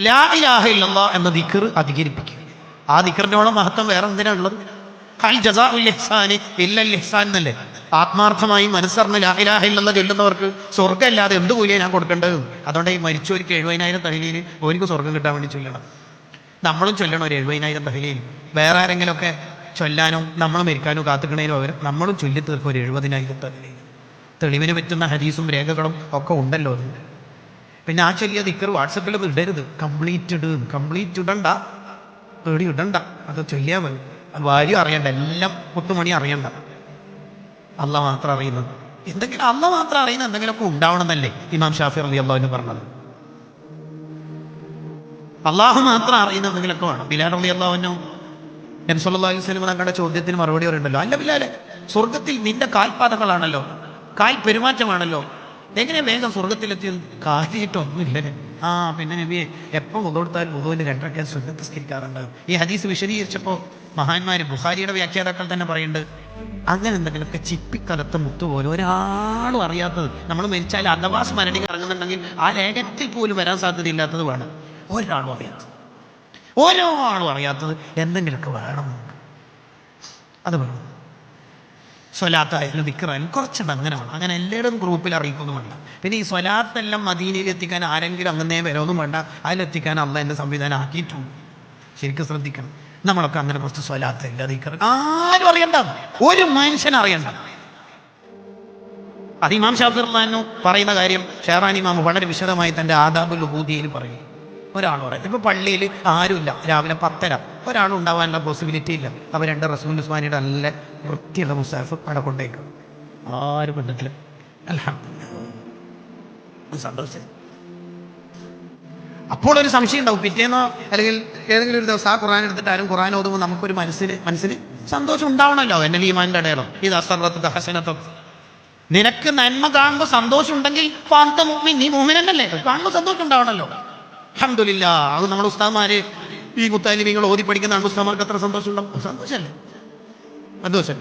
ലാ ഇലാഹ ഇല്ലല്ലാഹ് എന്ന ദിക്ർ അധികരിപ്പിക്കുക. ആ ദിക്റിനോളം മഹത്വം വേറെ എന്തിനാ ഉള്ളത്? ഹൽ ജസാഉൽ ഇഹ്സാനി ഇല്ലൽ ഇഹ്സാൻ എന്നല്ലേ? ആത്മാർത്ഥമായി മനസ്സറിഞ്ഞ് ലാ ഇലാഹ ഇല്ലല്ലാഹ് ചൊല്ലുന്നവർക്ക് സ്വർഗ്ഗമല്ലാതെ എന്ത് കൂലിയാണ് ഞാൻ കൊടുക്കേണ്ടത്? അതുകൊണ്ട് ഈ മരിച്ചവർക്ക് 70,000 തഹ്ലീൽ ഓർക്ക് സ്വർഗ്ഗം കിട്ടാൻ വേണ്ടി ചൊല്ലണം. നമ്മളും ചൊല്ലണം ഒരു 70,000 തഹ്ലീൽ. വേറെ ആരെങ്കിലുമൊക്കെ ചൊല്ലാനോ നമ്മൾ മരിക്കാനോ കാത്തുക്കണേനോ പകരം നമ്മളും ചൊല്ലി തീർക്കും ഒരു 70,000 തഹ്ലീൽ. തെളിവിന് പറ്റുന്ന ഹദീസും രേഖകളും ഒക്കെ ഉണ്ടല്ലോ. പിന്നെ ആ ചൊല്ലിയ ദിക്ർ വാട്സപ്പിൽ ഇടരുത്. കംപ്ലീറ്റ് ഇടണ്ട, പേടി ഇടണ്ട. അത് ചൊല്ലിയാൽ മതി. അത് ഭാര്യ അറിയണ്ട, എല്ലാം മുത്തുമണി അറിയണ്ട. അള്ളാഹ് മാത്രം അറിയുന്നത് എന്തെങ്കിലും, അള്ളാഹ് മാത്രം അറിയുന്ന എന്തെങ്കിലുമൊക്കെ ഉണ്ടാവണമെന്നല്ലേ ഇമാം ഷാഫി റളിയല്ലാഹു അൻഹു പറഞ്ഞത്. അള്ളാഹു മാത്രം അറിയുന്ന എന്തെങ്കിലുമൊക്കെ വേണം. ബിലാൽ റളിയല്ലാഹു അൻഹു നബി സല്ലല്ലാഹു അലൈഹി വസല്ലം തങ്ങളുടെ ചോദ്യത്തിന് മറുപടി പറയുന്നുണ്ടല്ലോ, അല്ല ബിലാലെ, സ്വർഗത്തിൽ നിന്റെ കാൽപാദങ്ങളാണല്ലോ, കാൽ പെരുമാറ്റമാണല്ലോ, എങ്ങനെ വേഗം സ്വർഗത്തിലെത്തിയത്? കാര്യമായിട്ടൊന്നുമില്ലേ? പിന്നെ നബിയെ എപ്പോൾ വുളൂഎടുത്താലും വുളൂവിന് 2 റക്അത്ത് സുന്നത്ത് നിസ്കരിക്കാറുണ്ട്. ഈ ഹദീസ് വിശദീകരിച്ചപ്പോൾ മഹാന്മാര് ബുഖാരിയുടെ വ്യാഖ്യാതാക്കൾ തന്നെ പറയുന്നുണ്ട്, അങ്ങനെ എന്തെങ്കിലുമൊക്കെ ചിപ്പിക്കലത്ത് മുത്തുപോലെ ഒരാളും അറിയാത്തത്, നമ്മൾ മരിച്ചാൽ അഥവാ സ്മരണി ഇറങ്ങുന്നുണ്ടെങ്കിൽ ആ രേഖത്തിൽ പോലും വരാൻ സാധ്യതയില്ലാത്തത് വേണം. ഒരാളും അറിയാത്തത് എന്തെങ്കിലുമൊക്കെ വേണം. അത് വേണം. സ്വലാത്തായാലും ദിക്റായാലും കുറച്ചുണ്ട്, അങ്ങനെ വേണം. അങ്ങനെ എല്ലാവരും ഗ്രൂപ്പിൽ അറിയിക്കൊന്നും വേണ്ട. പിന്നെ ഈ സ്വലാത്തെല്ലാം മദീനയിൽ എത്തിക്കാൻ ആരെങ്കിലും അങ്ങനെ വരവൊന്നും വേണ്ട. അതിലെത്തിക്കാൻ അള്ളാഹ് എൻ്റെ സംവിധാനം ആക്കിയിട്ടുണ്ട്. ശരിക്കും ശ്രദ്ധിക്കണം. നമ്മളൊക്കെ അങ്ങനെ കുറച്ച് സ്വലാത്തില്ല, ദിക്ർ ആരും അറിയണ്ട, ഒരു മനുഷ്യനും അറിയണ്ട. അത് ഇമാം ഷാഫി റളിയല്ലാഹു പറയുന്ന കാര്യം ഷെഹ്റാനി ഇമാം വളരെ വിശദമായി തൻ്റെ ആദാബുൽ ഉബൂദിയയിൽ പറയും. ഒരാൾ പറയും, ഇപ്പോൾ പള്ളിയിൽ ആരുമില്ല, രാവിലെ 10:30, ഒരാളും ഉണ്ടാവാനുള്ള പോസിബിലിറ്റി ഇല്ല. അപ്പോൾ 2 റസൂൽ ഉസ്മാനിയുടെ നല്ല വൃത്തിയുള്ള മുസാഫ് അവിടെ കൊണ്ടേക്കും. ആരും കണ്ടിട്ടില്ല. അൽഹംദുലില്ലാഹ്, സന്തോഷം. അപ്പോൾ ഒരു സംശയം ഉണ്ടാവും, പിറ്റേന്നോ അല്ലെങ്കിൽ ഏതെങ്കിലും ഒരു ദിവസം ആ ഖുർആൻ എടുത്തിട്ട് ആരും ഖുർആൻ ഓതുമ്പോൾ നമുക്കൊരു മനസ്സിന് സന്തോഷം ഉണ്ടാവണമല്ലോ. എന്നൽ ഈമാനിൻ്റെ അടയാളം ഇത് അസറത്ത് ഹസനത്തും. നിനക്ക് നന്മ കാണുമ്പോൾ സന്തോഷം ഉണ്ടെങ്കിൽ നീ മുഅ്മിനല്ലേ, കാണുമ്പോൾ സന്തോഷം ഉണ്ടാവണമല്ലോ. അൽഹംദുലില്ലാഹ്. അത് നമ്മുടെ ഉസ്താദ്മാര് ഈ മുത്താലിമീങ്ങൾ ഓതി പഠിക്കുന്ന ഉസ്താദ്മാർക്ക് എത്ര സന്തോഷം ഉണ്ടാവും? സന്തോഷമല്ലേ? സന്തോഷം.